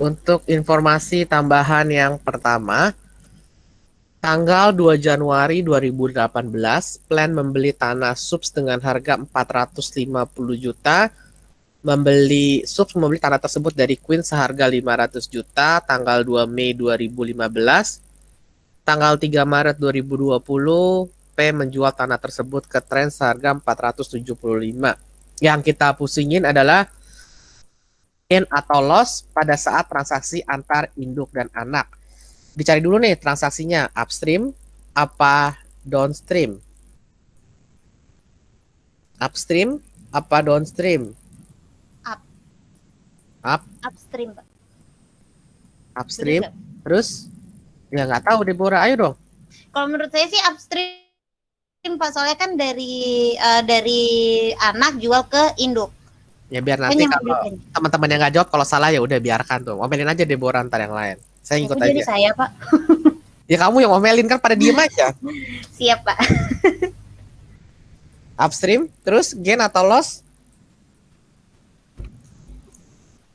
Untuk informasi tambahan yang pertama, tanggal 2 Januari 2018, plan membeli tanah subs dengan harga 450 juta, membeli tanah tersebut dari Queen seharga 500 juta, tanggal 2 Mei 2015, tanggal 3 Maret 2020, P menjual tanah tersebut ke Trend seharga 475. Yang kita pusingin adalah gain atau loss pada saat transaksi antar induk dan anak. Dicari dulu nih transaksinya, upstream apa downstream? Upstream apa downstream? Up, Up, upstream, Pak. Bener upstream. nggak? Terus ya nggak tahu Deborah, ayo dong. Kalau menurut saya sih upstream, Pak. Soalnya kan dari anak jual ke induk. Ya biar Saya nanti nyaman kalau beritanya. teman-teman yang nggak jawab kalau salah ya udah biarkan tuh. Ngomelin aja Deborah ntar yang lain. Saya Aku ngikut jadi aja. saya, Pak. Ya kamu yang ngomelin kan pada diem aja. Siap, Pak. Upstream, terus gain atau loss?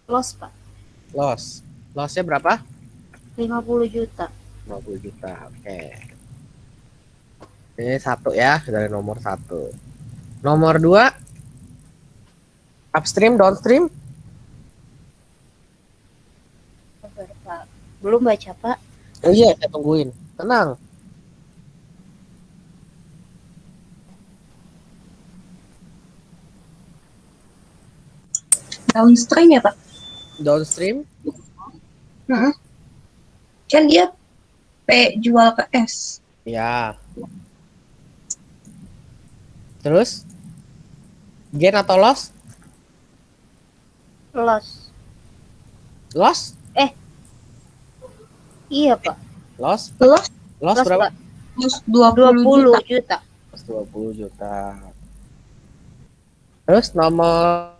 Los, Pak. Loss. Lossnya berapa? 50 juta. 50 juta. Oke. Ini satu ya, dari nomor satu. Nomor dua, upstream, downstream. Sabar, Pak. Belum baca, Pak. Oh iya, saya tungguin. Tenang. Downstream ya, Pak? Downstream, Heeh. Kan dia P jual ke S. ya. Terus, gain atau loss? Los. Loss? Iya, Pak. Loss? Plus Loss Los, berapa? Pak. plus 20 20 juta. juta. Loss 20 juta. Terus nomor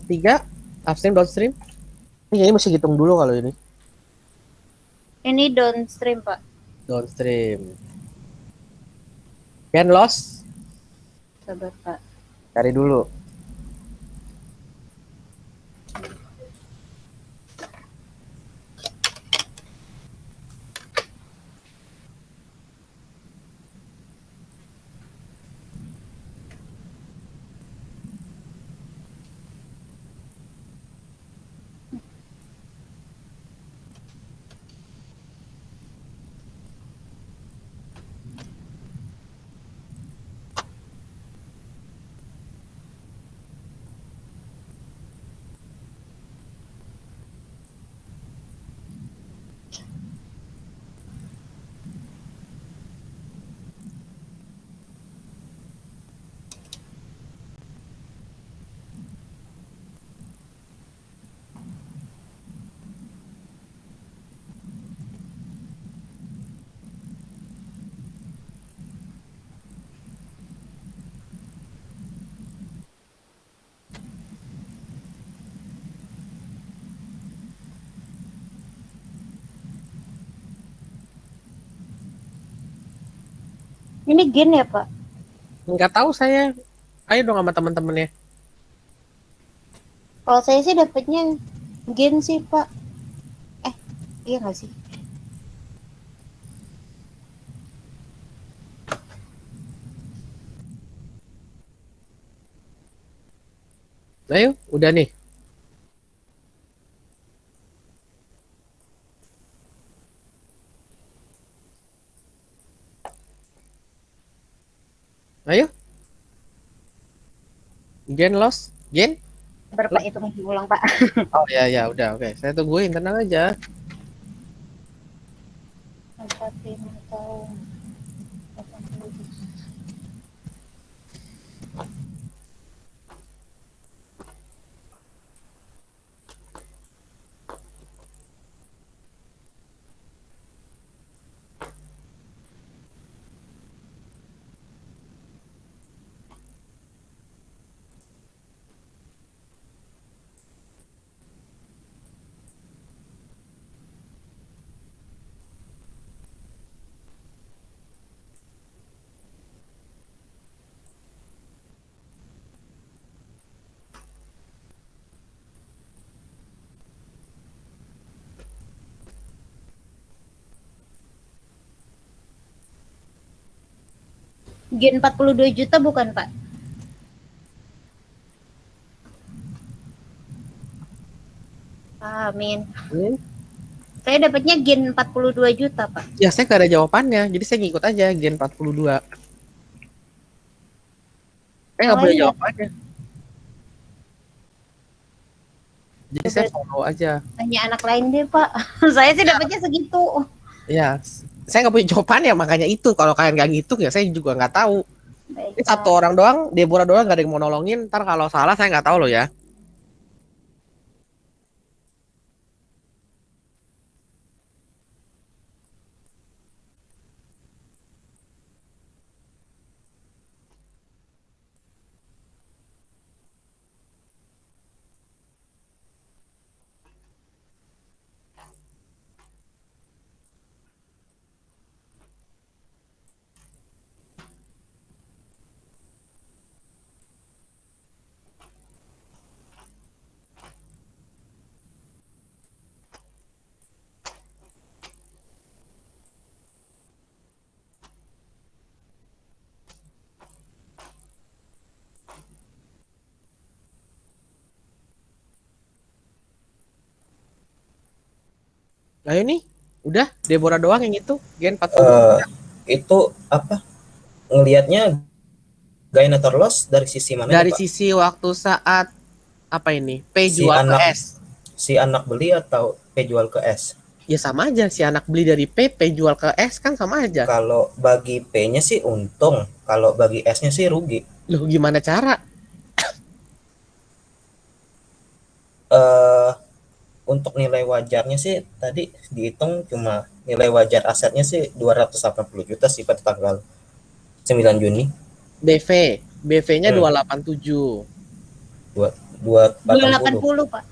tiga, upstream, downstream. Ini mesti hitung dulu kalau ini. Ini downstream, Pak. Downstream. Gain loss, Sabar, Pak. cari dulu. Ini gain ya, Pak? Nggak tahu saya. Ayo dong sama teman-temannya. Kalau saya sih dapatnya gain sih, Pak. Iya nggak sih? Ayo, udah nih. Ayo. Gain loss, gain. Berapa hitung ulang, Pak? Oh ya ya udah oke. Saya tungguin tenang aja. 45 tahun. 80 juta. Gen 42 juta bukan, Pak? Amin. Hmm? Saya dapatnya Gen 42 juta, Pak. Ya saya nggak ada jawabannya, jadi saya ngikut aja Gen 42. Saya nggak Oh punya iya, jawabannya, jadi saya berarti follow aja. tanya anak lain deh, Pak. Saya sih dapatnya segitu. Ya, saya nggak punya jawabannya, makanya itu kalau kalian nggak ngitung ya saya juga nggak tahu. Baik, Ini satu Pak. orang doang, Deborah doang nggak ada yang mau nolongin. Ntar kalau salah saya nggak tahu loh ya. Ayo nih, udah Deborah doang yang itu Gen 40. Eh, itu apa? Ngelihatnya Gainator loss dari sisi mananya, Dari Pak? sisi waktu saat apa ini? P Si jual ke anak S. si anak beli atau jual ke S? Ya sama aja, si anak beli dari P jual ke S kan sama aja. Kalau bagi P-nya sih untung, kalau bagi S-nya sih rugi. Loh gimana cara? Eh untuk nilai wajarnya sih tadi dihitung cuma nilai wajar asetnya sih 280 juta sih pada tanggal 9 Juni. BV, BV-nya Hmm, 287. dua dua delapan puluh 280, Pak.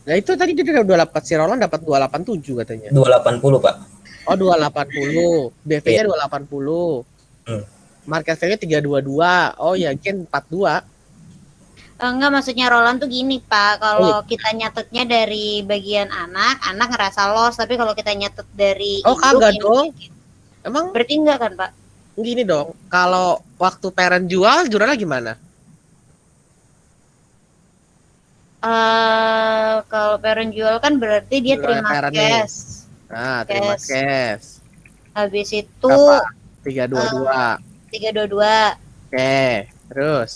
Nah itu tadi dia udah dapat, si Roland dapat 287 katanya. 280, Pak. Oh 280, Iya. BV-nya 280. Hmm. Market value 322. Oh ya Gen 42. Enggak, maksudnya Roland tuh gini, Pak. Kalau Oh, kita nyatetnya dari bagian anak, anak ngerasa loss. Tapi kalau kita nyatet dari oh induk, kagak induk dong. Emang berarti enggak kan, Pak? gini dong. Kalau waktu parent jual, jualnya gimana? Kalau parent jual kan berarti dia Jualnya terima parent nih. cash. Nah, terima Cash. cash. Habis itu Berapa? 322. 322. Oke, terus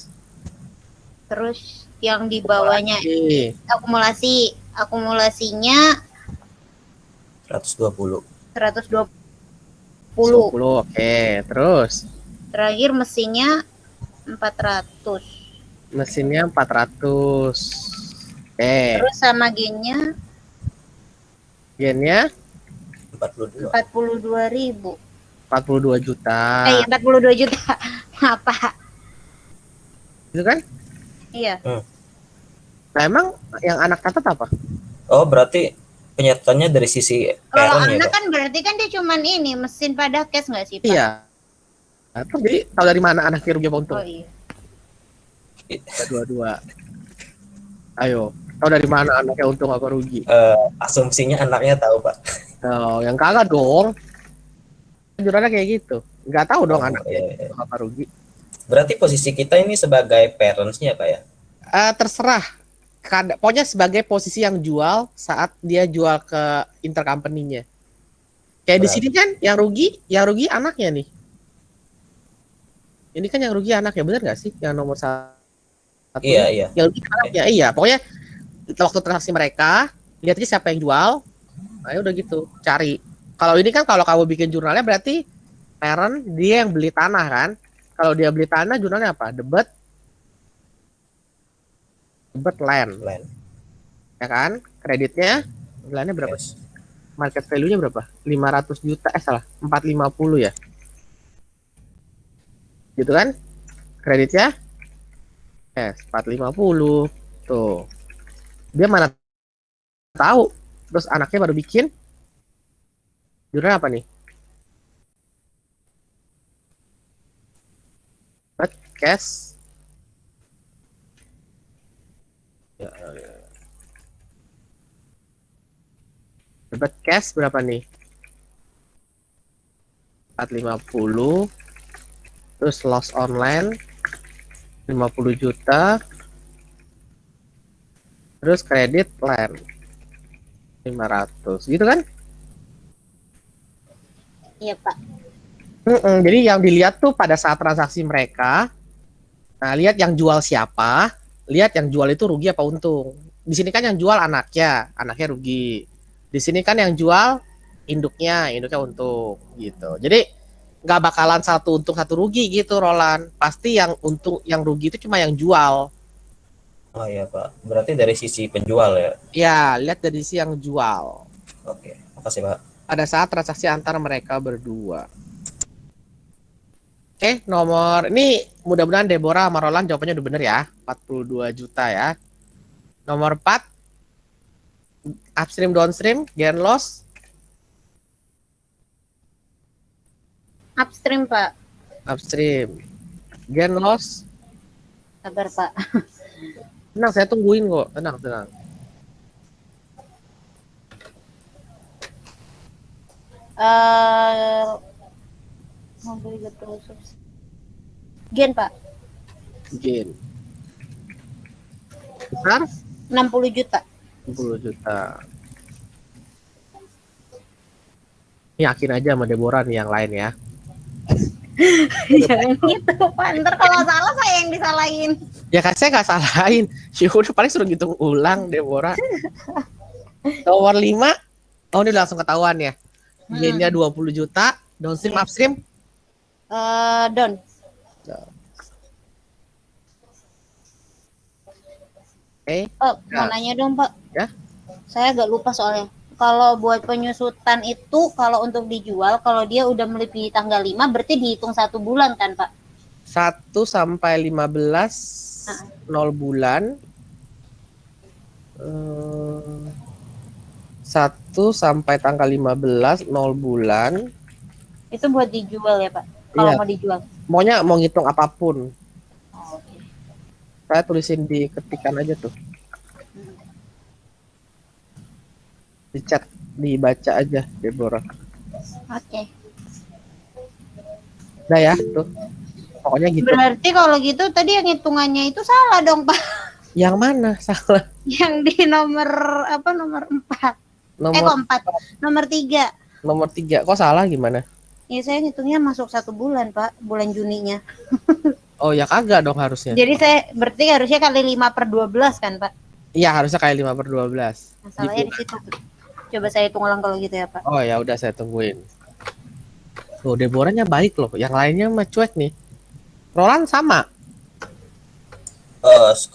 Terus yang di bawahnya akumulasi. akumulasi. Akumulasinya 120. 120. 10, oke. Terus Terakhir mesinnya 400. mesinnya 400. Oke, Terus sama gennya gennya 42. 42.000. 42 juta. 42 juta. Apa? Itu kan? Iya. Nah, emang yang anak catat apa? Oh, berarti penyataannya dari sisi Kalau parent ya, anak Pak? kan berarti kan dia cuman ini mesin pada cash nggak sih, Pak? Iya. Nah, terus jadi tahu dari mana anaknya rugi apa untung? Oh iya. Dua-dua. Ayo, tahu dari mana anaknya untung apa rugi? Asumsinya anaknya tahu, Pak. Oh, yang kagak dong. Jurnalnya kayak gitu. Nggak tahu dong Oh, anaknya iya. untung apa rugi. Berarti posisi kita ini sebagai parents-nya, Pak ya? Terserah. Pokoknya sebagai posisi yang jual saat dia jual ke intercompany-nya. Kayak di sini kan yang rugi anaknya nih. Ini kan yang rugi anaknya, bener nggak sih? Yang nomor 1. Iya, iya. Yang rugi anaknya, iya. Pokoknya waktu transaksi mereka, lihat aja siapa yang jual. Nah, udah gitu, cari. Kalau ini kan kalau kamu bikin jurnalnya berarti parent dia yang beli tanah kan. Kalau dia beli tanah jurnalnya apa? Debit land. Ya kan? Kreditnya bulannya berapa? Yes. Market value-nya berapa? 500 juta. Salah. 450 ya. Gitu kan? Kreditnya 450. Tuh. Dia mana tahu. Terus anaknya baru bikin jurnal apa nih? Cash. Dapat cash berapa nih? 450 terus loss online 50 juta, terus kredit land 500 gitu kan. Iya, Pak. Jadi yang dilihat tuh pada saat transaksi mereka, nah lihat yang jual siapa, lihat yang jual itu rugi apa untung. Di sini kan yang jual anaknya rugi. Di sini kan yang jual induknya untung gitu. Jadi nggak bakalan satu untung satu rugi gitu, Roland. Pasti yang untung yang rugi itu cuma yang jual. Oh iya Pak, berarti dari sisi penjual ya. Ya, lihat dari sisi yang jual. Oke, makasih Pak. Pada saat transaksi antara mereka berdua. Oke, nomor ini mudah-mudahan Deborah sama Roland jawabannya udah bener ya. 42 juta ya. Nomor 4, upstream downstream gain loss. Upstream, Pak. Upstream gain loss. Sabar, Pak. Tenang, saya tungguin kok. Tenang. Mobil betul. Gen, Pak. Gain. Besar 60 juta. 60 juta. Yakin aja sama Deborah nih yang lain ya. Jangan gitu, Pak. Ntar kalau salah saya yang disalahin. Ya kan saya nggak salahin. Ya udah paling suruh ngitung ulang Deborah. Nomor 5. Oh ini langsung ketahuan ya. Gainnya 20 juta. Downstream upstream. Don. Oke. Mau nanya dong, Pak. Ya. Saya agak lupa soalnya. Kalau buat penyusutan itu, kalau untuk dijual, kalau dia udah melebihi tanggal 5, berarti dihitung 1 bulan kan, Pak? 1 sampai 15 0 bulan. 1 sampai tanggal 15 0 bulan. Itu buat dijual ya, Pak? Kalau Iya. mau dijual. Maunya mau ngitung apapun. Oh, oke. Saya tulisin di ketikan aja tuh. Di chat, dibaca aja Deborah. Oke. Nah ya, tuh. Pokoknya gitu. Berarti kalau gitu tadi yang hitungannya itu salah dong, Pak. Yang mana salah? Yang di nomor apa? Nomor 4. Nomor 4. Nomor 3. nomor 3. Kok salah gimana? Ya saya ngitungnya masuk 1 bulan, Pak. Bulan Juninya. Oh ya kagak dong harusnya. Jadi saya berarti harusnya kali 5/12 kan, Pak? Iya, harusnya kayak 5/12. Masalahnya di situ. Coba saya hitung ulang kalau gitu ya, Pak. Oh ya udah saya tungguin. Tuh Deborahnya baik loh. Yang lainnya mah cuek nih. Roland sama.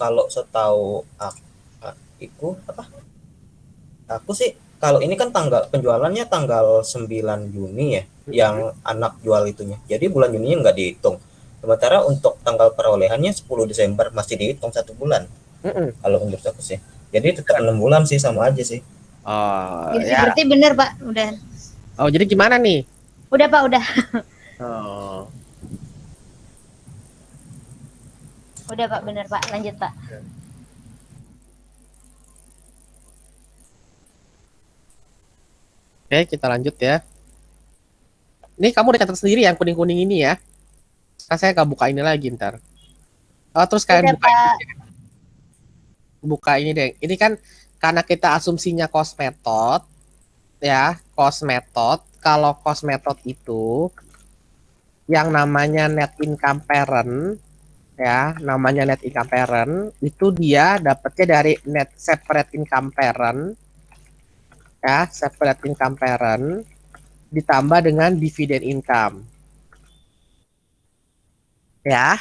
Kalau setahu aku apa? Aku sih kalau ini kan tanggal penjualannya tanggal 9 Juni ya, yang anak jual itunya. Jadi bulan Juninya nggak dihitung. Sementara untuk tanggal perolehannya 10 Desember masih dihitung 1 bulan. Kalau menurut aku sih. Jadi tetap 6 bulan sih, sama aja sih. Oh Jadi ya. berarti bener, Pak. Udah. Oh jadi gimana nih? Udah, Pak, udah. Oh. Udah, Pak, bener, Pak. Lanjut, Pak. Oke, kita lanjut ya. Ini kamu udah catat sendiri yang kuning-kuning ini ya. Kan saya nggak buka ini lagi ntar. Oh, terus kalian Udah, Pak. buka ini deh. Ini kan karena kita asumsinya cost method ya, cost method. Kalau cost method itu yang namanya net income parent ya, namanya net income parent itu dia dapatnya dari net separate income parent ya, separate income parent ditambah dengan dividend income ya.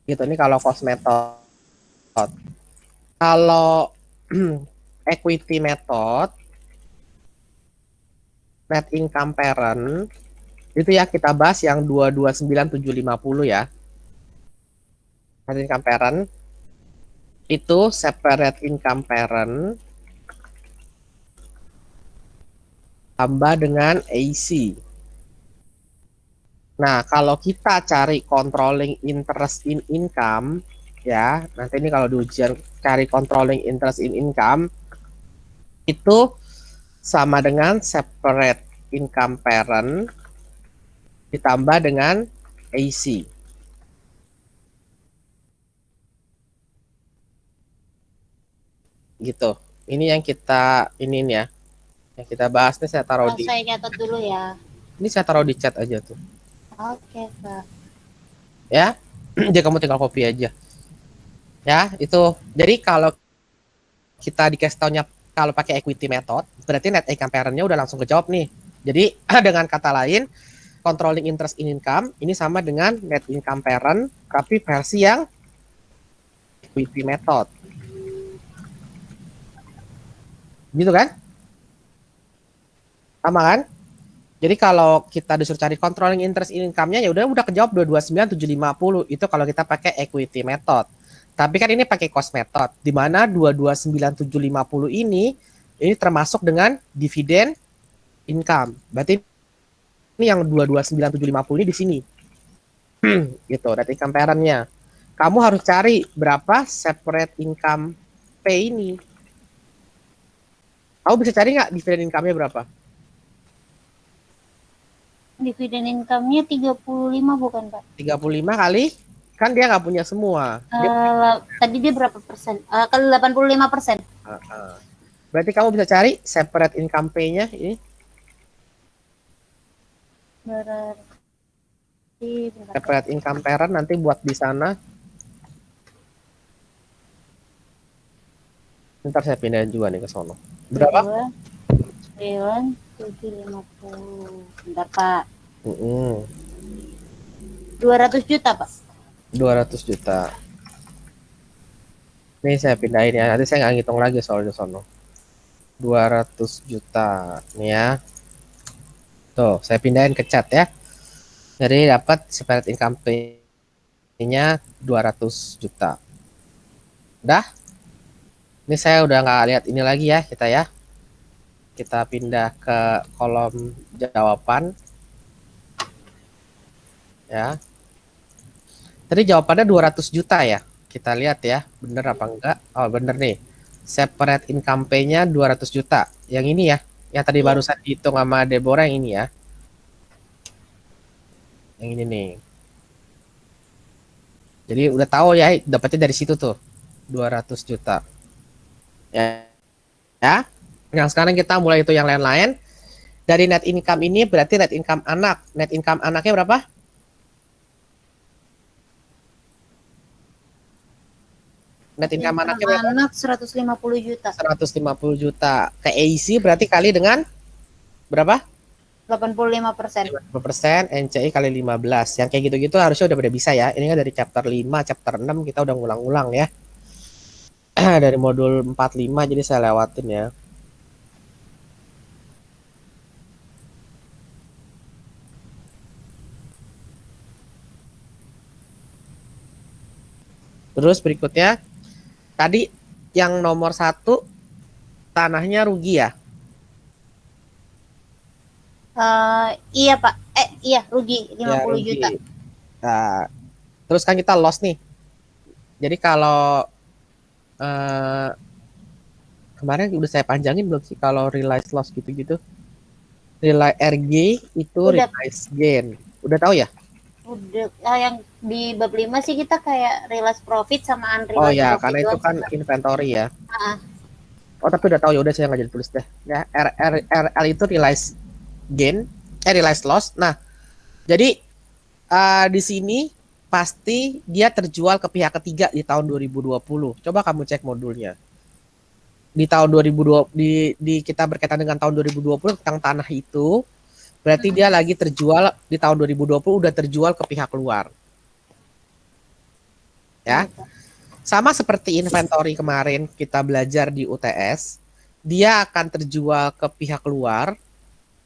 Gitu, ini kalau cost method. Kalau equity method, net income parent itu ya kita bahas yang 229750 ya. Net income parent itu separate income parent tambah dengan AC. Nah, kalau kita cari controlling interest in income ya, nanti ini kalau di ujian cari controlling interest in income itu sama dengan separate income parent ditambah dengan AC. Gitu. Ini yang kita ini ya. Yang kita bahas nih saya taruh di Saya catat dulu ya. ini saya taruh di chat aja tuh. Oke, Pak. Ya. Jadi kamu tinggal copy aja. Ya, itu. Jadi kalau kita dikasih taunya kalau pakai equity method, berarti net income parent-nya udah langsung kejawab nih. Jadi dengan kata lain, controlling interest in income ini sama dengan net income parent tapi versi yang equity method. Gitu kan? Sama kan? Jadi kalau kita disuruh cari controlling interest in income-nya ya udah kejawab 229750 itu kalau kita pakai equity method. Tapi kan ini pakai cost method di mana 229750 ini termasuk dengan dividen income. Berarti ini yang 229750 ini di sini. Gitu, net income parent-nya. Kamu harus cari berapa separate income pay ini. Kamu bisa cari nggak dividen income-nya berapa? Dividen income-nya 35 bukan, Pak? 35 kali, kan dia nggak punya semua. Tadi dia berapa persen? Kali 85%. Berarti kamu bisa cari separate income pay-nya ini. Berarti Separate income parent nanti buat di sana. Ntar saya pindahin juga nih ke sono. Berapa? 9.750. Bentar, Pak. 200 juta, Pak. 200 juta. Nih saya pindahin ya. Nanti saya nggak ngitung lagi soal di sono. 200 juta. Nih ya. Tuh, saya pindahin ke chat ya. Jadi dapat separate income pay-nya 200 juta. Udah? Ini saya udah nggak lihat ini lagi ya kita ya. Kita pindah ke kolom jawaban. Ya. Tadi jawabannya 200 juta ya. Kita lihat ya, bener apa enggak? Oh, bener nih. Separate income pay-nya 200 juta. Yang ini ya. Yang tadi barusan dihitung sama Deborah yang ini ya. Yang ini nih. Jadi udah tahu ya, dapatnya dari situ tuh. 200 juta. Ya. Ya. Yang sekarang kita mulai itu yang lain-lain. Dari net income ini berarti net income anak. Net income anaknya berapa? Net income anaknya berapa? Anak 150 juta. 150 juta. Ke AC berarti kali dengan berapa? 85%. 50%, NCI kali 15. Yang kayak gitu-gitu harusnya udah pada bisa ya. Ini kan dari chapter 5, chapter 6 kita udah ngulang-ngulang ya. Dari modul 45 jadi saya lewatin ya. Terus berikutnya, tadi yang nomor 1 tanahnya rugi ya? Iya, Pak. Iya, rugi 50 Ya, rugi. juta. Nah, terus kan kita loss nih. Jadi kalau kemarin udah saya panjangin belum sih kalau realize loss gitu-gitu? Realize RG itu Udah. realize gain. Udah tahu ya? Udah, yang di bab 5 sih kita kayak realize profit sama unrealized Oh ya, profit karena itu doang kan sih, Pak. inventory ya. Ah. Oh, tapi udah tahu ya, udah saya nggak jadi tulis deh. Ya, RL itu realize gain, realize loss. Nah, jadi di sini pasti dia terjual ke pihak ketiga di tahun 2020. Coba kamu cek modulnya. Di tahun 2020 di kita berkaitan dengan tahun 2020 tentang tanah itu, berarti dia lagi terjual di tahun 2020 udah terjual ke pihak luar. Ya. Sama seperti inventory kemarin kita belajar di UTS, dia akan terjual ke pihak luar.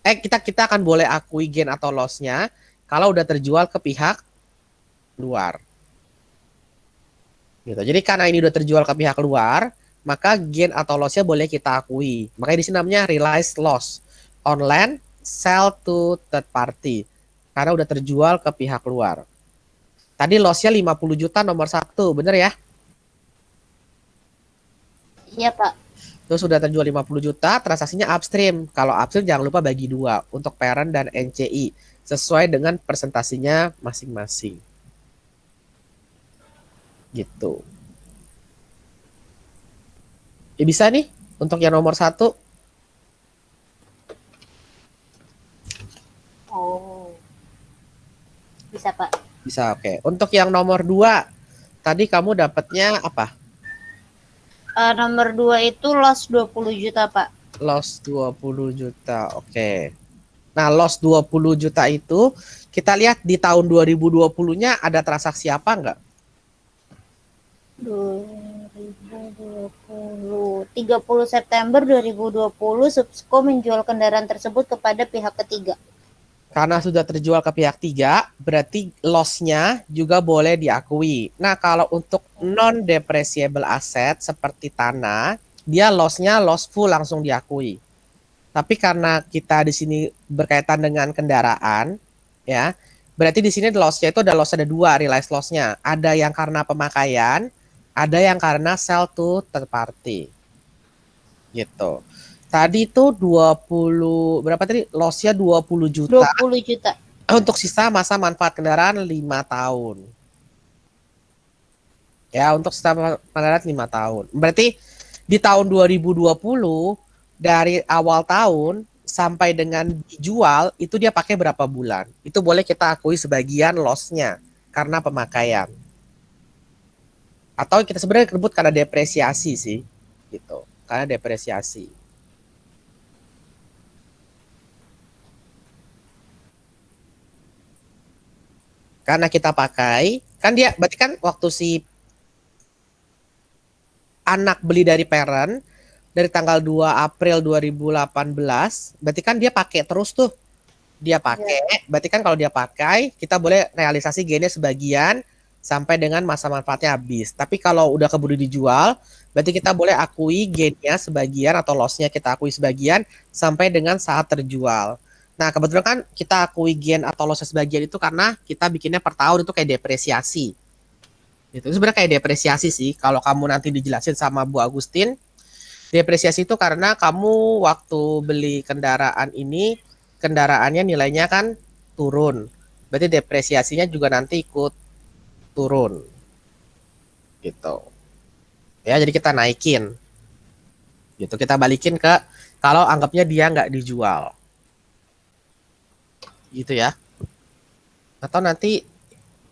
Kita akan boleh akui gain atau loss-nya kalau udah terjual ke pihak luar. Gitu. Jadi karena ini udah terjual ke pihak luar, maka gain atau loss-nya boleh kita akui. Makanya di sini namanya realized loss on land sell to third party. Karena udah terjual ke pihak luar. Tadi loss-nya 50 juta nomor 1, bener ya? Iya, Pak. Terus sudah terjual 50 juta, transaksinya upstream. Kalau upstream jangan lupa bagi dua untuk parent dan NCI sesuai dengan presentasinya masing-masing. Gitu. Ya bisa nih untuk yang nomor 1. Oh. Bisa, Pak. Bisa, oke. Untuk yang nomor 2, tadi kamu dapatnya apa? Nomor 2 itu loss 20 juta, Pak. Loss 20 juta, oke. Nah, loss 20 juta itu kita lihat di tahun 2020-nya ada transaksi apa enggak? 2020. 30 September 2020 Subsco menjual kendaraan tersebut kepada pihak ketiga. Karena sudah terjual ke pihak 3, berarti loss-nya juga boleh diakui. Nah, kalau untuk non-depreciable asset seperti tanah, dia loss-nya loss full langsung diakui. Tapi karena kita di sini berkaitan dengan kendaraan, ya, berarti di sini loss-nya itu ada dua, realized loss-nya. Ada yang karena pemakaian, ada yang karena sell to third party. Gitu. Tadi itu 20, berapa tadi? Loss-nya 20 juta. 20 juta. Untuk sisa masa manfaat kendaraan 5 tahun. Ya, untuk sisa kendaraan 5 tahun. Berarti di tahun 2020 dari awal tahun sampai dengan dijual itu dia pakai berapa bulan? Itu boleh kita akui sebagian loss-nya karena pemakaian. Atau kita sebenarnya sebut karena depresiasi sih, gitu. Karena depresiasi. Karena kita pakai, kan dia berarti kan waktu si anak beli dari parent dari tanggal 2 April 2018, berarti kan dia pakai terus tuh. Dia pakai, berarti kan kalau dia pakai, kita boleh realisasi gainnya sebagian sampai dengan masa manfaatnya habis. Tapi kalau udah keburu dijual, berarti kita boleh akui gainnya sebagian atau loss-nya kita akui sebagian sampai dengan saat terjual. Nah, kebetulan kan kita akui gain atau loss sebagian itu karena kita bikinnya per tahun itu kayak depresiasi. Itu sebenarnya kayak depresiasi sih. Kalau kamu nanti dijelasin sama Bu Agustin, depresiasi itu karena kamu waktu beli kendaraan ini, kendaraannya nilainya kan turun. Berarti depresiasinya juga nanti ikut turun. Gitu. Ya, jadi kita naikin. Gitu, kita balikin ke kalau anggapnya dia nggak dijual. Gitu ya. Atau nanti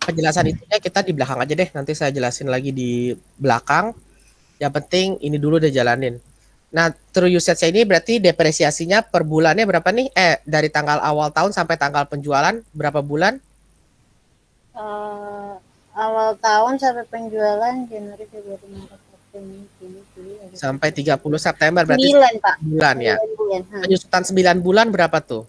penjelasan itunya kita di belakang aja deh. Nanti saya jelasin lagi di belakang. Yang penting ini dulu udah jalanin. Nah, true usage ini berarti depresiasinya per bulannya berapa nih? Dari tanggal awal tahun sampai tanggal penjualan berapa bulan? Awal tahun sampai penjualan Januari, Februari, Maret, April, Mei, Juni, Juli, Agustus. Sampai 30 September berarti 9, Pak. bulan ya. 9 bulan. Penyusutan 9 bulan berapa tuh?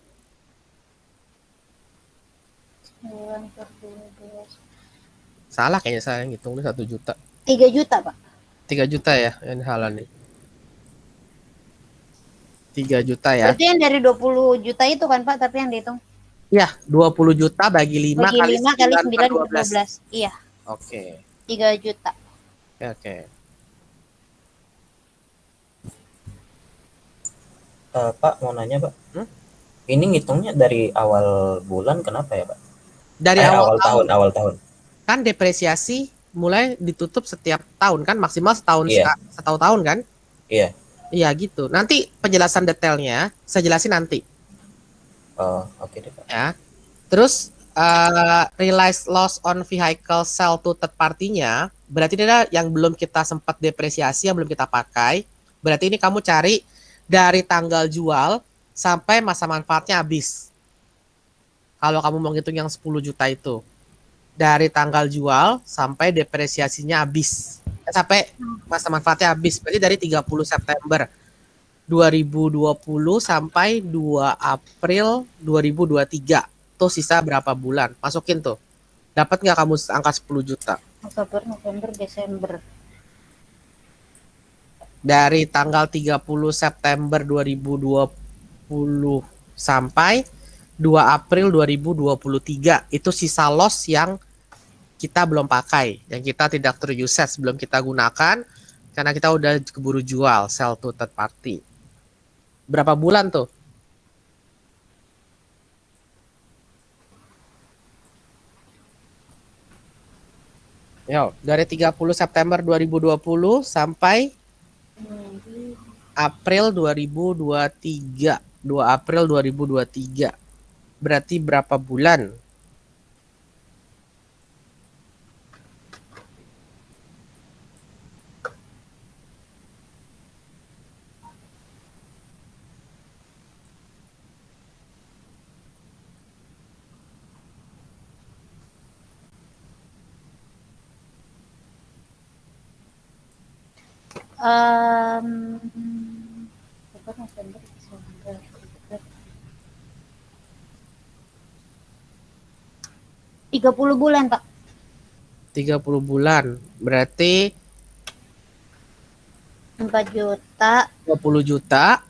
9 per 12. Salah kayaknya saya ngitungnya 1 juta. 3 juta, Pak. 3 juta ya, yang halan nih. 3 juta ya. Berarti yang dari 20 juta itu kan, Pak, tapi yang dihitung. Iya, 20 juta bagi 5 Bagi 5 kali 9 per 12. Iya, Oke. 3 juta. Oke. Pak mau nanya Pak, ini ngitungnya dari awal bulan kenapa ya Pak? Dari awal tahun. Awal tahun. Kan depresiasi mulai ditutup setiap tahun kan, maksimal setahun Iya. setahun tahun kan? Iya. Iya gitu. Nanti penjelasan detailnya saya jelasin nanti. Oh, oke deh Pak. Ya. Terus realized loss on vehicle sell to third party-nya berarti dia yang belum kita sempat depresiasi, yang belum kita pakai. Berarti ini kamu cari dari tanggal jual sampai masa manfaatnya habis. Kalau kamu mau ngitung yang 10 juta itu. Dari tanggal jual sampai depresiasinya habis. Sampai masa manfaatnya habis. Berarti dari 30 September 2020 sampai 2 April 2023. Tuh sisa berapa bulan? Masukin tuh. Dapat nggak kamu angka 10 juta? Oktober, November, Desember. Dari tanggal 30 September 2020 sampai 2 April 2023. Itu sisa loss yang kita belum pakai. Yang kita tidak true usage, belum kita gunakan. Karena kita udah keburu jual, sell to third party. Berapa bulan tuh? Yo, dari 30 September 2020 sampai April 2023. 2 April 2023. Berarti berapa bulan? November, Desember. 30 bulan, Pak. 30 bulan. Berarti 4 juta. 20 juta.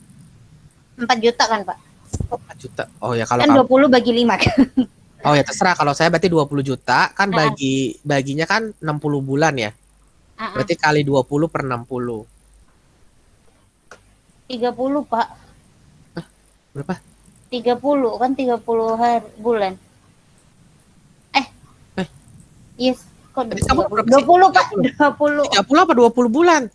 4 juta kan, Pak? 4 juta. Oh ya kalau Kan kamu, 20 bagi 5 kan. oh ya terserah, kalau saya berarti 20 juta kan Ah. baginya kan 60 bulan ya. Berarti kali 20 per 60. 30, Pak. Berapa? 30 kan 30 hari bulan. Yes, kok Tadi kamu berapa sih? 20, Pak. 20. 30 apa 20 bulan?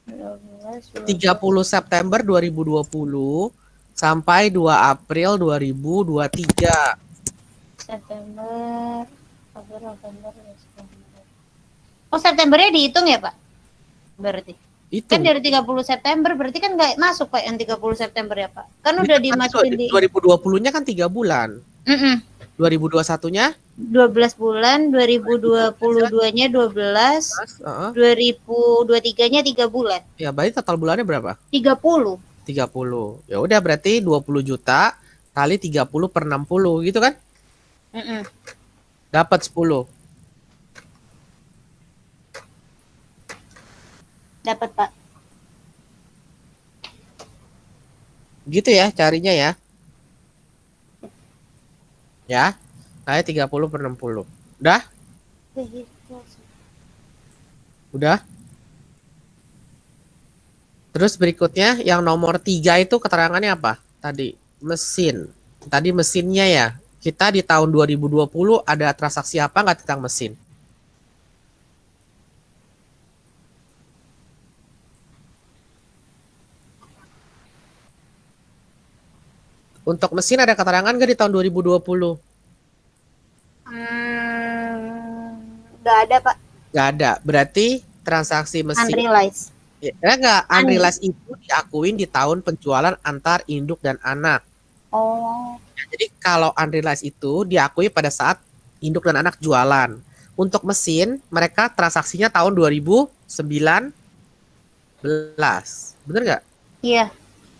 12, 30 September 2020 sampai 2 April 2023. September, Oktober, November, Desember. Oh, Septembernya dihitung ya, Pak? Berarti. Itu. Kan dari 30 September berarti kan nggak masuk Pak yang 30 September ya, Pak. Kan udah dimasukin di 2020-nya kan 3 bulan. 2021-nya 12 bulan, 2022-nya 12, 2023-nya 3 bulan. ya berarti total bulannya berapa? 30. 30. Ya udah berarti 20 juta kali 30 per 60 gitu kan? Dapat 10. Dapat, Pak. Gitu ya carinya ya. Ya. Kali 30 per 60. Udah? Udah? Terus berikutnya yang nomor 3 itu keterangannya apa? Tadi mesin. Tadi mesinnya ya. Kita di tahun 2020 ada transaksi apa nggak tentang mesin? Untuk mesin ada keterangan nggak di tahun 2020? Nggak ada, Pak. Nggak ada. Berarti transaksi mesin. Unrealized. Ya, enggak, unrealized itu diakuin di tahun penjualan antar induk dan anak. Oh. Jadi kalau unrealized itu diakui pada saat induk dan anak jualan. Untuk mesin, mereka transaksinya tahun 2019. Bener nggak? Iya.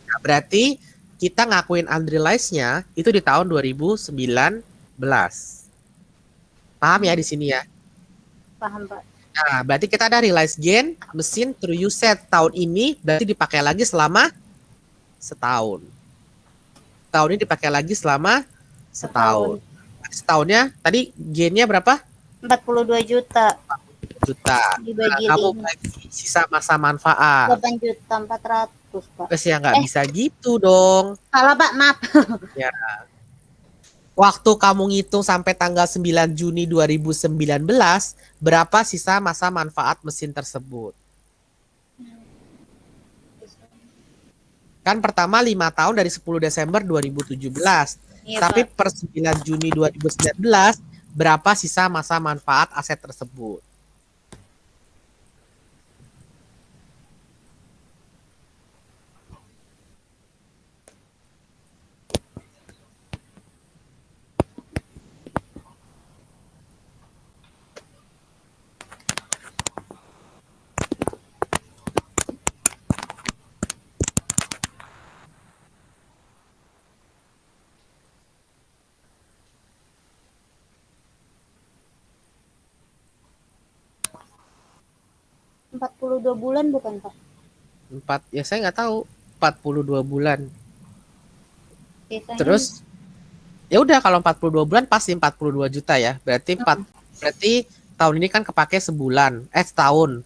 Nah, berarti kita ngakuin unrealized-nya itu di tahun 2019. Paham ya di sini ya? Paham, Pak. Nah, berarti kita ada realized gain mesin through usage tahun ini berarti dipakai lagi selama setahun. Tahun ini dipakai lagi selama setahun. Setahunnya tadi gainnya berapa? 42 juta. Juta. Dibagi Nah, kamu 5. bagi sisa masa manfaat. 8 juta 400, Pak. Terus ya nggak bisa gitu dong. Salah, Pak. Maaf. Ya. Waktu kamu ngitung sampai tanggal 9 Juni 2019, berapa sisa masa manfaat mesin tersebut? Kan pertama 5 tahun dari 10 Desember 2017. Iya, Tapi Pak. per 9 Juni 2019, berapa sisa masa manfaat aset tersebut? Empat 42 bulan bukan, Pak? Ya saya nggak tahu. 42 bulan. Biasanya Terus ya udah kalau 42 bulan pasti 42 juta ya. Berarti tahun ini kan kepake sebulan, setahun.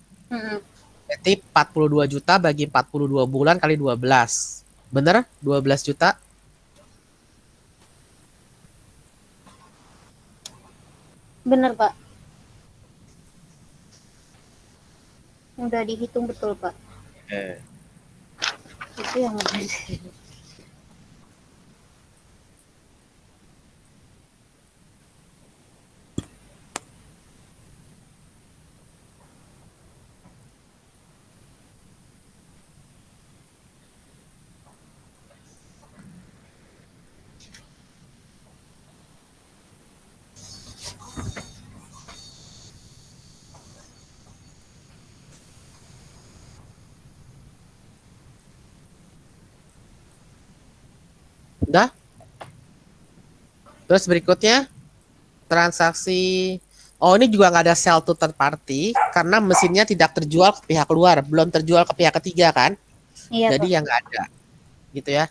Berarti 42 juta bagi 42 bulan kali 12. Bener? 12 juta. Bener, Pak. Udah dihitung betul, Pak. Itu yang Udah? Terus berikutnya transaksi. Oh, ini juga nggak ada sell to third party karena mesinnya tidak terjual ke pihak luar, belum terjual ke pihak ketiga kan? Iya, Jadi Pak. ya nggak ada, gitu ya.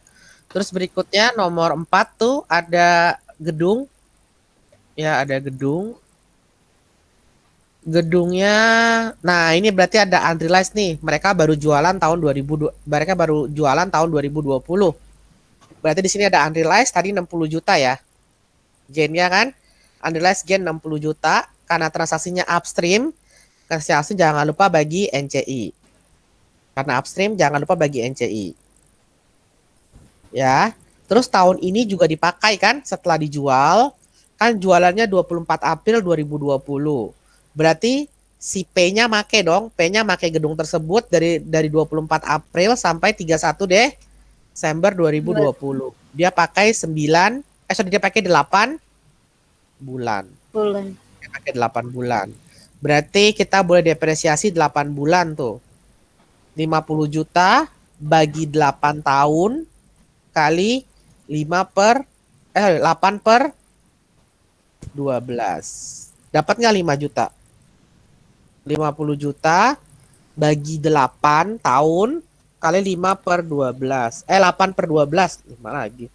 Terus berikutnya nomor 4 tuh ada gedung, ya ada gedung. Gedungnya, nah ini berarti ada unrealized nih. Mereka baru jualan tahun 2002, mereka baru jualan tahun 2020. Berarti di sini ada unrealized tadi 60 juta ya. Gainnya kan, unrealized gain 60 juta karena transaksinya upstream. Transaksi jangan lupa bagi NCI. Karena upstream jangan lupa bagi NCI. Ya. Terus tahun ini juga dipakai kan setelah dijual. Kan jualannya 24 April 2020. Berarti si P-nya make dong. P-nya make gedung tersebut dari 24 April sampai 31 Desember 2020. Dia pakai 9, dia pakai 8 bulan. Bulan. Dia pakai 8 bulan. Berarti kita boleh depresiasi 8 bulan tuh. 50 juta bagi 8 tahun kali 8 per 12. Dapat nggak 5 juta? 50 juta bagi 8 tahun kali 5 per 12. 8 per 12. 5 lagi.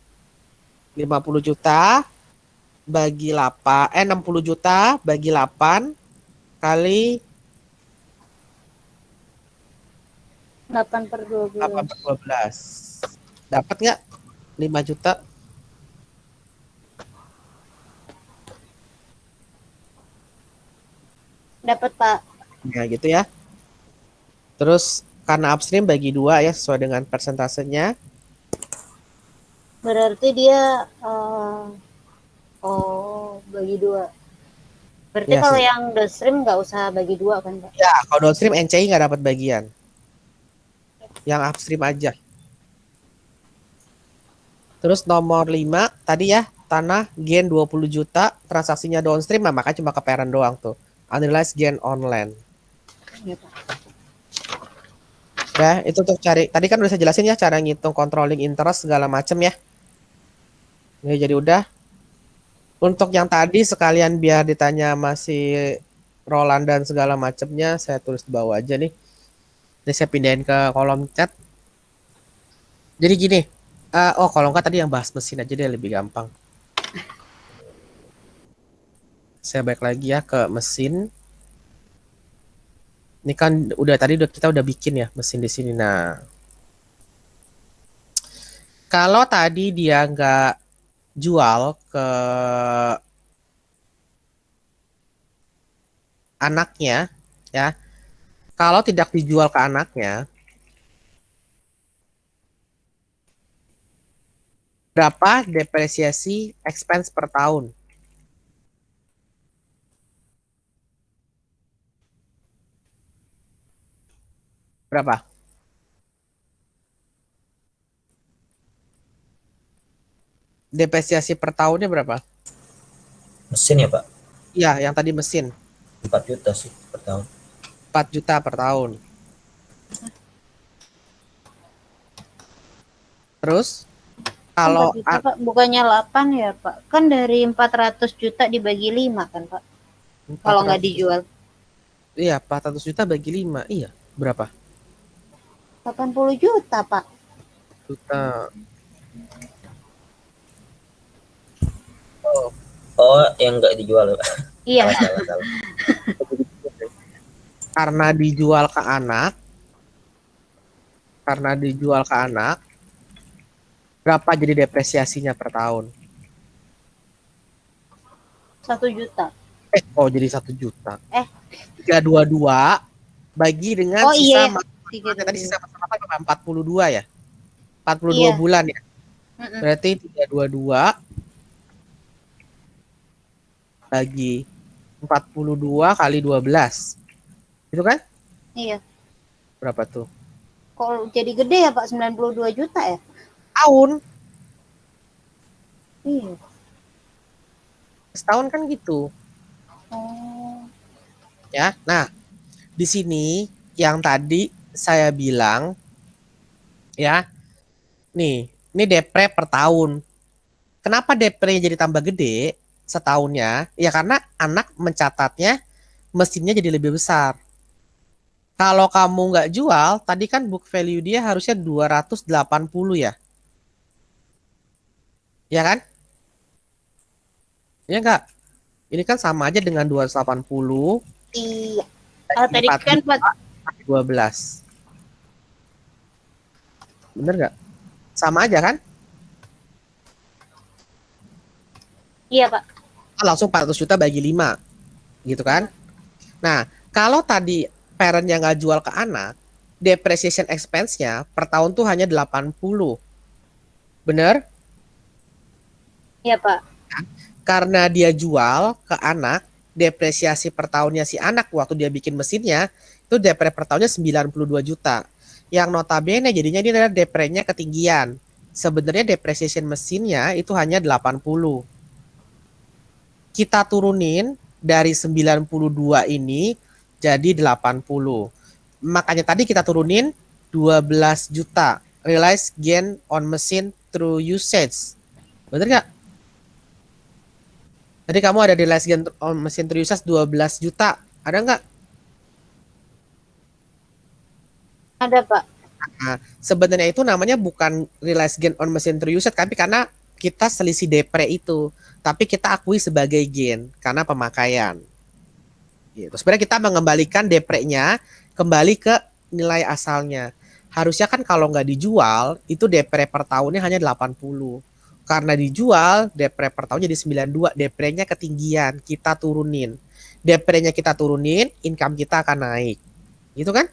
50 juta bagi 8. 60 juta bagi 8 kali 8 per 12. 8 per 12. Dapat nggak 5 juta? Dapat, Pak. Ya gitu ya. Terus karena upstream bagi 2 ya sesuai dengan persentasenya. Berarti dia bagi 2. Berarti Ya, kalau yang downstream nggak usah bagi 2 kan, Pak? ya, kalau downstream NCI nggak dapat bagian. Yang upstream aja. Terus nomor 5 tadi ya, tanah gain 20 juta, transaksinya downstream, makanya cuma ke parent doang tuh. Unrealized gain online. Iya, Pak. Ya, itu tuh cari. Tadi kan udah saya jelasin ya cara ngitung controlling interest segala macem ya. Ini jadi udah. Untuk yang tadi sekalian biar ditanya masih Roland dan segala macamnya, saya tulis di bawah aja nih. Ini saya pindahin ke kolom chat. Jadi gini, kalau nggak tadi yang bahas mesin aja deh lebih gampang. Saya balik lagi ya ke mesin. Ini kan kita udah bikin ya mesin di sini. Nah, kalau tadi dia nggak jual ke anaknya, ya. Kalau tidak dijual ke anaknya, berapa depresiasi expense per tahun? Berapa? Depresiasi per tahunnya berapa? Mesin ya, Pak? Iya, yang tadi mesin. 4 juta sih per tahun. 4 juta per tahun. Terus kalau 4 juta, Pak. Bukannya 8 ya, Pak? Kan dari 400 juta dibagi 5 kan, Pak? Kalau nggak dijual. Iya, 400 juta bagi 5. Iya, berapa? 80 juta, Pak. Juta. Oh, yang nggak dijual, Pak. Iya. Salah. Karena dijual ke anak, karena dijual ke anak, berapa jadi depresiasinya per tahun? 1 juta. Oh jadi 1 juta. Eh. 322 bagi dengan Oh sisa iya, tadi sisa masa berapa? 42 ya? 42 Iya. bulan ya? Mm-mm. Berarti 322 bagi 42 kali 12. Itu kan? Iya. Berapa tuh? Kok jadi gede ya Pak, 92 juta ya? Tahun. Iya. Setahun kan gitu. Oh. Ya. Nah, di sini yang tadi saya bilang ya, nih, ini depre per tahun. Kenapa deprenya jadi tambah gede setahunnya? Ya karena anak mencatatnya mesinnya jadi lebih besar. Kalau kamu nggak jual, tadi kan book value dia harusnya 280 ya. Ya kan? Ya enggak? Ini kan sama aja dengan 280 Iya. Tadi kan 12. Bener nggak? Sama aja kan? Iya Pak. Langsung 400 juta bagi 5. Gitu kan? Nah, kalau tadi parent yang nggak jual ke anak, depreciation expense-nya per tahun tuh hanya 80. Bener? Iya Pak. Karena dia jual ke anak, depresiasi per tahunnya si anak waktu dia bikin mesinnya, itu depre per tahunnya 92 juta. Yang notabene jadinya ini adalah deprenya ketinggian. Sebenarnya depreciation mesinnya itu hanya 80. Kita turunin dari 92 ini jadi 80. Makanya tadi kita turunin 12 juta. Realize gain on machine through usage. Bener nggak? Tadi kamu ada di realize gain on machine through usage 12 juta. Ada nggak? Ada Pak. Nah, sebenarnya itu namanya bukan realize gain on machine through usage, tapi karena kita selisih depre itu. Tapi kita akui sebagai gain karena pemakaian. Gitu. Sebenarnya kita mengembalikan deprenya kembali ke nilai asalnya. Harusnya kan kalau nggak dijual, itu depre per tahunnya hanya 80. Karena dijual, depre per tahun jadi 92. Deprenya ketinggian, kita turunin. Deprenya kita turunin, income kita akan naik. Gitu kan?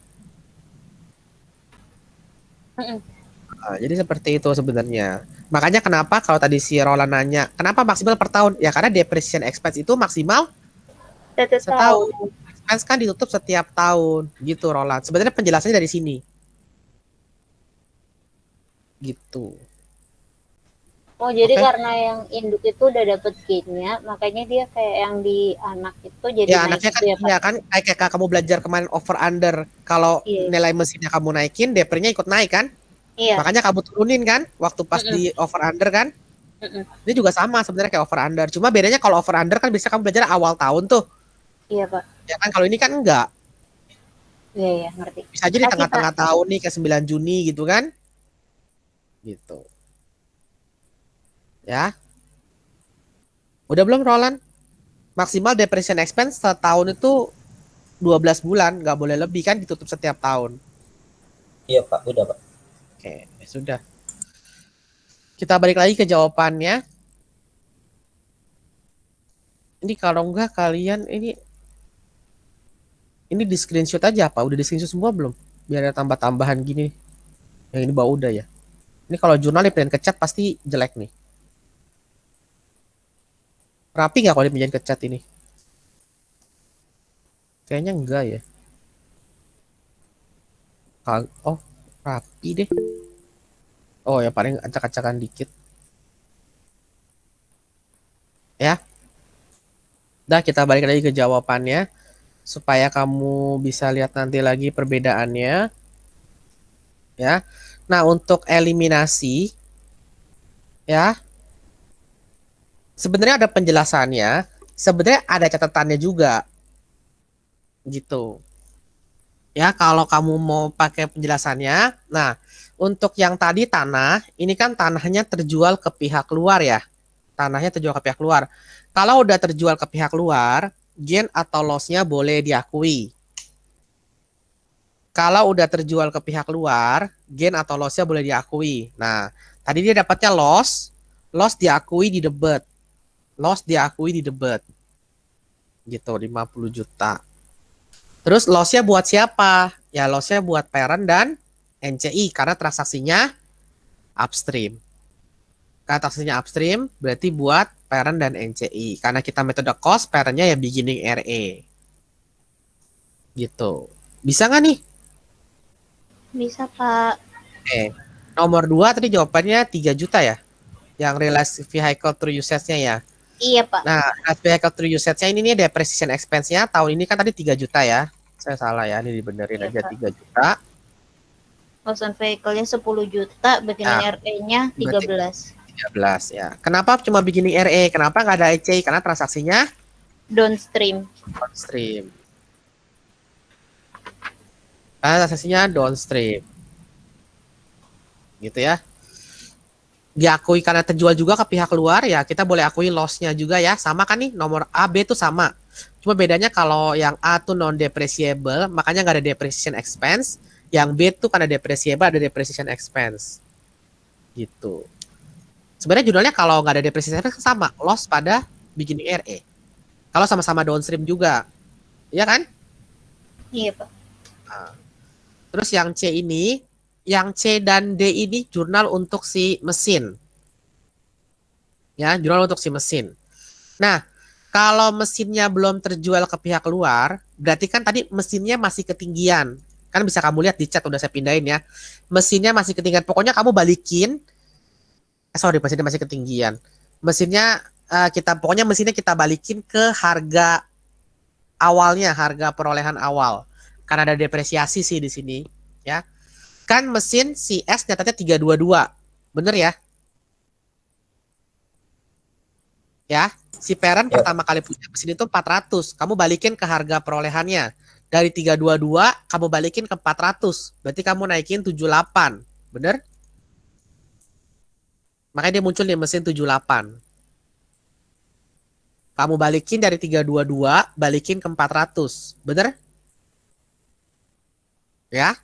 Nah, jadi seperti itu sebenarnya. Makanya kenapa kalau tadi si Roland nanya, kenapa maksimal per tahun? Ya karena depreciation expense itu maksimal setahun. Expense kan ditutup setiap tahun. Gitu Roland. Sebenarnya penjelasannya dari sini. Gitu. Oh jadi Oke. karena yang induk itu udah dapet gainnya, makanya dia kayak yang di anak itu jadi Ya naik anaknya kan, gitu ya Pak? ya kan kayak kamu belajar kemarin over under. Kalau Iya. nilai mesinnya kamu naikin, deprenya ikut naik kan? Iya. Makanya kamu turunin kan, waktu pas di over under kan? Ini juga sama sebenarnya kayak over under. Cuma bedanya kalau over under kan bisa kamu belajar awal tahun tuh. Iya Pak. Ya kan kalau ini kan enggak. Iya iya ngerti. Bisa aja di tengah-tengah tahun nih ke 9 Juni gitu kan? Gitu. Ya. Udah belum Roland? Maksimal depreciation expense setahun itu 12 bulan, nggak boleh lebih kan, ditutup setiap tahun. Iya Pak, udah Pak. Oke, ya sudah. Kita balik lagi ke jawabannya. Ini kalau enggak kalian ini di screenshot aja apa? Udah di screenshot semua belum? Biar ada tambah-tambahan gini. Yang ini bawa udah ya. Ini kalau jurnal dipindahin ke chat pasti jelek nih. Rapi nggak kalau dipindahin ke chat ini? Kayaknya enggak ya. Oh, rapi deh. Oh ya paling acak-acakan dikit. Ya. Udah kita balik lagi ke jawabannya. Supaya kamu bisa lihat nanti lagi perbedaannya. Ya. Nah untuk eliminasi. Ya. Sebenarnya ada penjelasannya. Sebenarnya ada catatannya juga. Gitu. Ya, kalau kamu mau pakai penjelasannya. Nah, untuk yang tadi tanah, ini kan tanahnya terjual ke pihak luar ya. Tanahnya terjual ke pihak luar. Kalau udah terjual ke pihak luar, gain atau loss-nya boleh diakui. Kalau udah terjual ke pihak luar, gain atau loss-nya boleh diakui. Nah, tadi dia dapatnya loss diakui di debit. Loss diakui di debit. Gitu, 50 juta. Terus loss-nya buat siapa? Ya loss-nya buat parent dan NCI karena transaksinya upstream. Karena transaksinya upstream berarti buat parent dan NCI. Karena kita metode cost, parent-nya ya beginning RE. Gitu. Bisa nggak nih? Bisa, Pak. Nomor 2 tadi jawabannya 3 juta ya? Yang realized vehicle through usage-nya ya. Iya, Pak. Nah, realized vehicle through usage-nya ini nih depreciation expense-nya tahun ini kan tadi 3 juta ya. Saya salah ya, ini dibenerin Iya, aja Pak. 3 juta. Loss on vehicle-nya 10 juta, beginning Nah, RE-nya berarti 13. 13 ya. Kenapa cuma beginning RE? Kenapa nggak ada ECI? Karena transaksinya Downstream. downstream. Karena transaksinya downstream. Gitu ya. Diakui karena terjual juga ke pihak luar ya, kita boleh akui loss-nya juga ya. Sama kan nih, nomor A, B tuh sama. Cuma bedanya kalau yang A tuh non depreciable, makanya nggak ada depreciation expense. Yang B tuh karena depreciable ada depreciation expense. Gitu. Sebenarnya judulnya kalau nggak ada depreciation expense sama, loss pada beginning RE. Kalau sama-sama downstream juga. Iya kan? Iya, Pak. Nah. Terus yang C ini, yang C dan D ini jurnal untuk si mesin. Ya, jurnal untuk si mesin. Nah, kalau mesinnya belum terjual ke pihak luar, berarti kan tadi mesinnya masih ketinggian. Kan bisa kamu lihat di chat udah saya pindahin ya. Mesinnya masih ketinggian. Pokoknya kamu balikin. Mesinnya masih ketinggian. Mesinnya pokoknya mesinnya kita balikin ke harga awalnya, harga perolehan awal. Karena ada depresiasi sih di sini, ya. Kan mesin si S nyatanya 322. Bener ya? Ya, si parent Ya. pertama kali punya mesin itu 400. Kamu balikin ke harga perolehannya. Dari 322, kamu balikin ke 400. Berarti kamu naikin 78. Bener? Makanya dia muncul di mesin 78. Kamu balikin dari 322, balikin ke 400. Bener? Ya?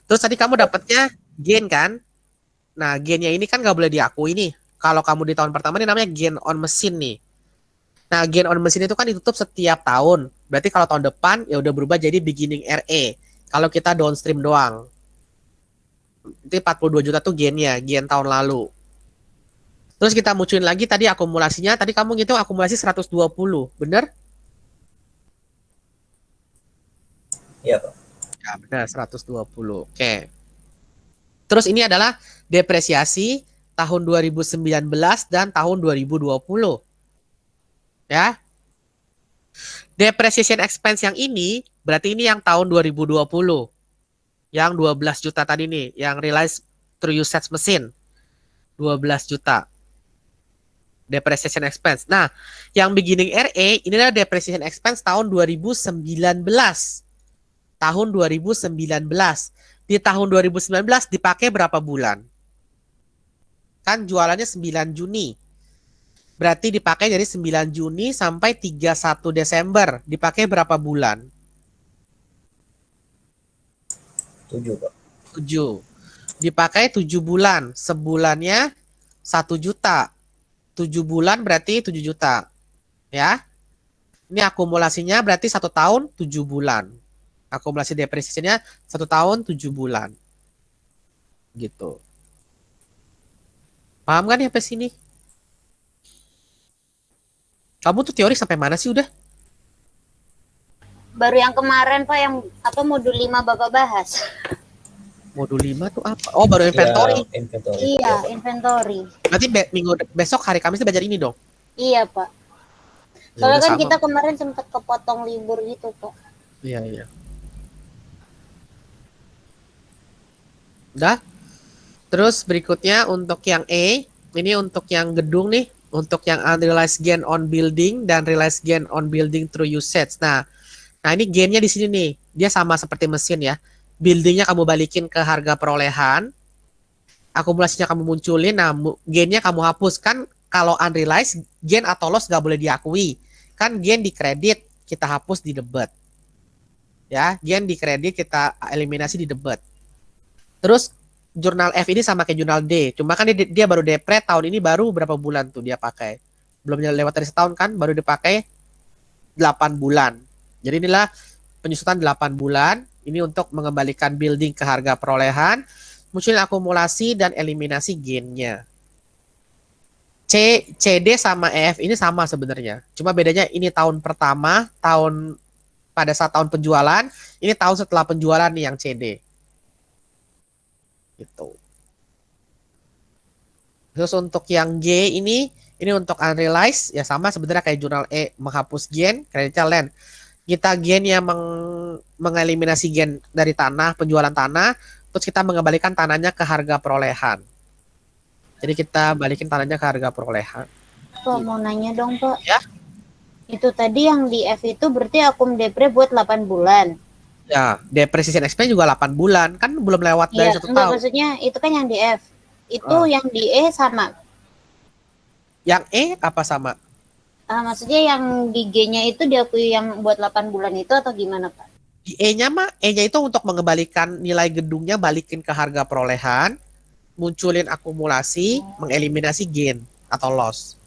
Terus tadi kamu dapatnya gain kan? Nah, gainnya ini kan nggak boleh diakui nih. Kalau kamu di tahun pertama ini namanya gain on mesin nih. Nah, gain on mesin itu kan ditutup setiap tahun. Berarti kalau tahun depan ya udah berubah jadi beginning RE. Kalau kita downstream doang. Itu 42 juta tuh gainnya, gain tahun lalu. Terus kita munculin lagi tadi akumulasinya. Tadi kamu ngitung akumulasi 120, bener? Iya, Pak. Ya, benar 120. Oke. Terus ini adalah depresiasi tahun 2019 dan tahun 2020. Ya. Depreciation expense yang ini berarti ini yang tahun 2020. Yang 12 juta tadi nih, yang realized through usage mesin. 12 juta. Depreciation expense. Nah, yang beginning RE ini adalah depreciation expense tahun 2019. Tahun 2019. Di tahun 2019 dipakai berapa bulan? Kan jualannya 9 Juni. Berarti dipakai dari 9 Juni sampai 31 Desember. Dipakai berapa bulan? 7, Pak. 7. Dipakai 7 bulan. Sebulannya 1 juta. 7 bulan berarti 7 juta. Ya. Ini akumulasinya berarti 1 tahun 7 bulan. Akumulasi depresiasinya 1 tahun 7 bulan. Gitu. Paham kan ya sampai sini? Kamu tuh teori sampai mana sih udah? Baru yang kemarin, Pak, yang apa modul 5 Bapak bahas. Modul 5 tuh apa? Oh, baru inventory. Ya, inventory. Iya, Ya, Pak. inventory. Berarti besok hari Kamis belajar ini dong? Iya, Pak. Ya Soalnya udah kan sama. kita kemarin sempat kepotong libur gitu, Pak. Iya, iya. Udah? Terus berikutnya untuk yang E, ini untuk yang gedung nih, untuk yang unrealized gain on building dan realized gain on building through usage. Nah ini gainnya di sini nih, dia sama seperti mesin ya. Buildingnya kamu balikin ke harga perolehan, akumulasinya kamu munculin, nah gainnya kamu hapus. Kan kalau unrealized gain atau loss nggak boleh diakui. Kan gain di kredit, kita hapus di debit. Ya, gen di kredit kita eliminasi di debit. Terus jurnal F ini sama kayak jurnal D, cuma kan dia baru depret tahun ini baru berapa bulan tuh dia pakai. Belum lewat dari setahun kan, baru dipakai 8 bulan. Jadi inilah penyusutan 8 bulan. Ini untuk mengembalikan building ke harga perolehan, munculin akumulasi dan eliminasi gennya. CD sama EF ini sama sebenarnya. Cuma bedanya ini tahun pertama, pada saat tahun penjualan, ini tahun setelah penjualan nih yang CD. Gitu. Terus untuk yang G ini untuk unrealized, ya sama sebenarnya kayak jurnal E, menghapus gen, kreditnya land. Kita gen yang mengeliminasi gen dari tanah, penjualan tanah, terus kita mengembalikan tanahnya ke harga perolehan. Jadi kita balikin tanahnya ke harga perolehan. Pak, mau nanya dong, Pak. Ya. Itu tadi yang di F itu berarti akum depre buat 8 bulan. Ya, depreciation expense juga 8 bulan, kan belum lewat dari Iya, 1 enggak, tahun. maksudnya itu kan yang di F. Itu yang di E sama. Yang E apa sama? Maksudnya yang di G-nya itu diakui yang buat 8 bulan itu atau gimana, Pak? Di E-nya mah, E-nya itu untuk mengembalikan nilai gedungnya balikin ke harga perolehan, munculin akumulasi, mengeliminasi gain atau loss.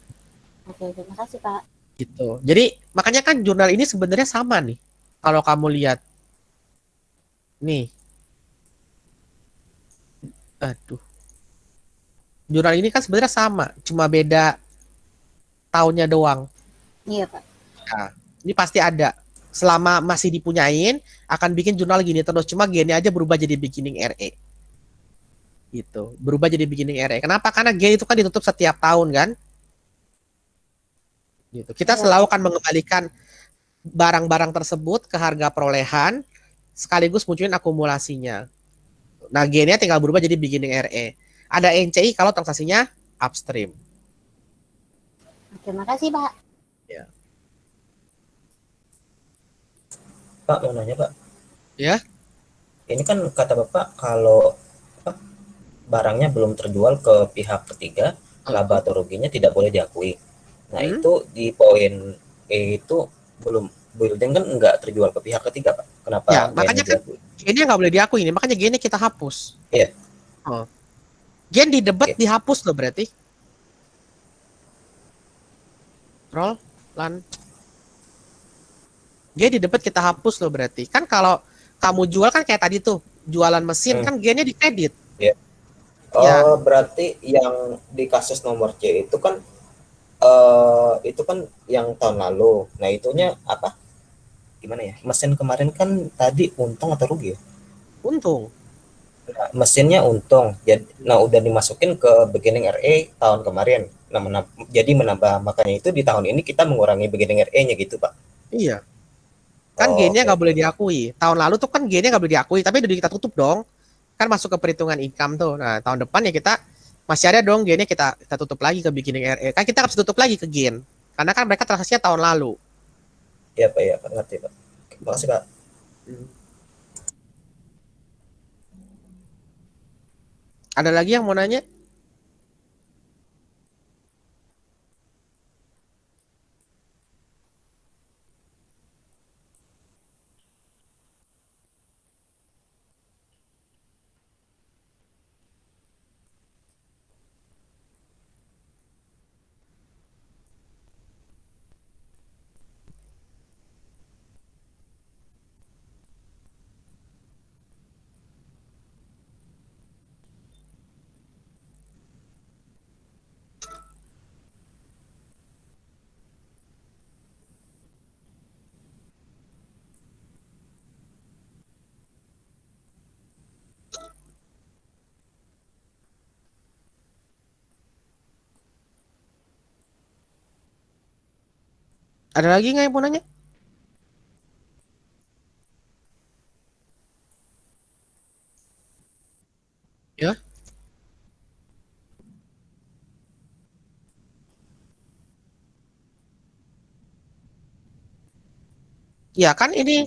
Oke, terima kasih, Pak. Gitu. Jadi makanya kan jurnal ini sebenarnya sama nih. Kalau kamu lihat. Nih. Aduh. Jurnal ini kan sebenarnya sama, cuma beda tahunnya doang. Iya, Pak. Nah, ini pasti ada. Selama masih dipunyain, akan bikin jurnal gini terus. Cuma gennya aja berubah jadi beginning RE. Gitu. Berubah jadi beginning RE. Kenapa? Karena gen itu kan ditutup setiap tahun kan. Gitu. Kita selalu akan mengembalikan barang-barang tersebut ke harga perolehan, sekaligus munculin akumulasinya. Nah, gennya tinggal berubah jadi beginning RE. Ada NCI kalau transaksinya upstream. Terima kasih, Pak. Ya. Pak, mau nanya, Pak. Ya. Ini kan kata Bapak kalau barangnya belum terjual ke pihak ketiga, laba atau ruginya tidak boleh diakui. Nah, itu di poin E itu belum, building kan nggak terjual ke pihak ketiga, Pak. Kenapa? Ya, makanya kan gennya nggak boleh diakui ini, makanya gennya kita hapus. Iya. Oh. Gen di debat dihapus loh berarti. Roll, lan. Gen di debat kita hapus loh berarti. Kan kalau kamu jual kan kayak tadi tuh, jualan mesin kan gennya di kredit. Iya. Oh, ya. Berarti yang di kasus nomor C itu kan yang tahun lalu. Nah, itunya apa? Gimana ya? Mesin kemarin kan tadi untung atau rugi ya? Untung. Nah, mesinnya untung. Nah, udah dimasukin ke beginning RE tahun kemarin. Nah, jadi menambah, makanya itu di tahun ini kita mengurangi beginning RE-nya gitu, Pak. Iya. Kan gennya nggak boleh diakui. Tahun lalu tuh kan gennya nggak boleh diakui, tapi udah kita tutup dong. Kan masuk ke perhitungan income tuh. Nah, tahun depan ya kita masih ada dong gennya kita tutup lagi ke beginning RE. Kan kita harus tutup lagi ke gen. Karena kan mereka transaksinya tahun lalu. Iya, Pak, ya, Pak, ngerti, Pak. Terima kasih, Pak. Ada lagi yang mau nanya? Ada lagi nggak yang mau nanya? Ya. Ya kan ini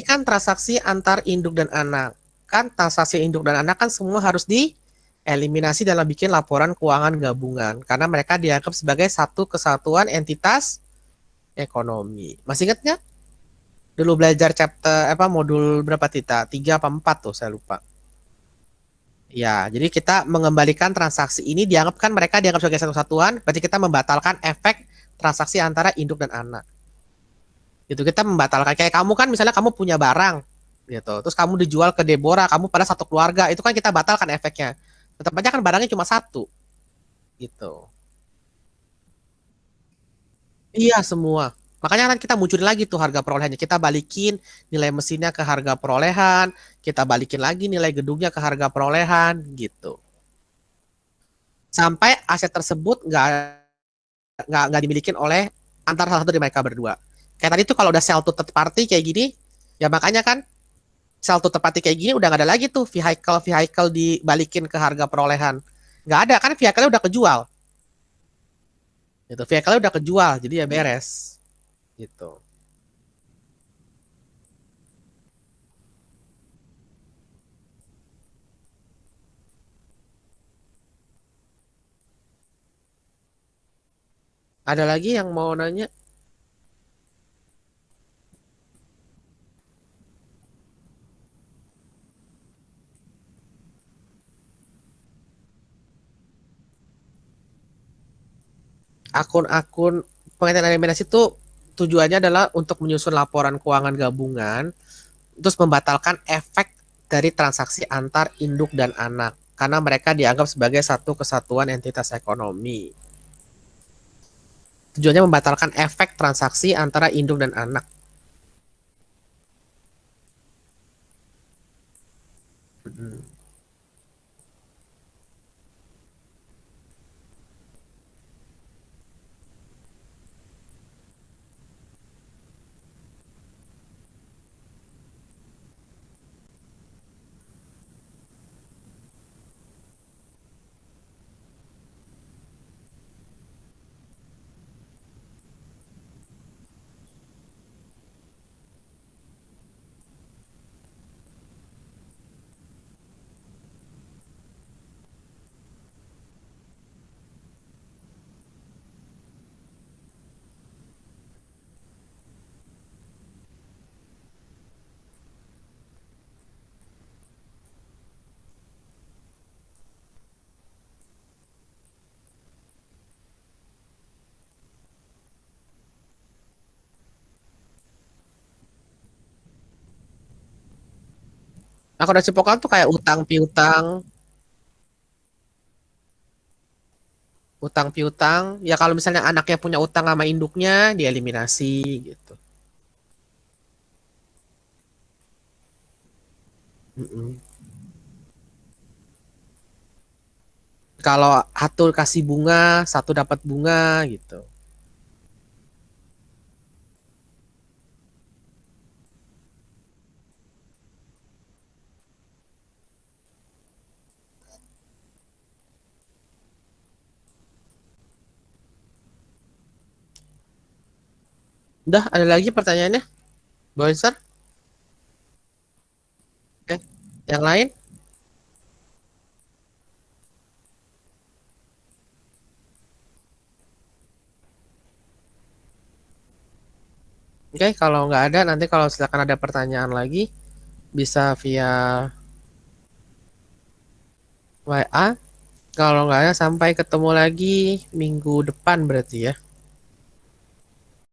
kan transaksi antar induk dan anak. Kan transaksi induk dan anak kan semua harus dieliminasi dalam bikin laporan keuangan gabungan. Karena mereka dianggap sebagai satu kesatuan entitas ekonomi. Masih ingat nggak? Dulu belajar chapter apa modul berapa Tita? 3 apa 4 tuh saya lupa. Ya, jadi kita mengembalikan transaksi ini dianggap kan mereka dianggap sebagai satu satuan, berarti kita membatalkan efek transaksi antara induk dan anak. Gitu kita membatalkan kayak kamu kan misalnya kamu punya barang gitu, terus kamu dijual ke Deborah, kamu pada satu keluarga, itu kan kita batalkan efeknya. Tetap aja kan barangnya cuma satu gitu. Iya semua. Makanya kan kita munculin lagi tuh harga perolehannya. Kita balikin nilai mesinnya ke harga perolehan, kita balikin lagi nilai gedungnya ke harga perolehan gitu. Sampai aset tersebut nggak dimiliki oleh antara salah satu dari mereka berdua. Kayak tadi tuh kalau udah sell to third party kayak gini, ya makanya kan sell to third party kayak gini udah nggak ada lagi tuh vehicle dibalikin ke harga perolehan. Nggak ada kan vehicle udah kejual. Gitu. Vehicle udah kejual, jadi ya beres. Gitu. Ada lagi yang mau nanya? Akun-akun pengertian eliminasi itu tujuannya adalah untuk menyusun laporan keuangan gabungan, terus membatalkan efek dari transaksi antar induk dan anak, karena mereka dianggap sebagai satu kesatuan entitas ekonomi. Tujuannya membatalkan efek transaksi antara induk dan anak. Akuntansi pokok tuh kayak utang piutang, utang piutang. Ya kalau misalnya anaknya punya utang sama induknya, dieliminasi gitu. Mm-mm. Kalau satu kasih bunga, satu dapat bunga gitu. Udah, ada lagi pertanyaannya? Bouncer? Oke. Yang lain? Oke, kalau nggak ada, nanti kalau silakan ada pertanyaan lagi, bisa via WA. Kalau nggak ada, sampai ketemu lagi minggu depan berarti ya.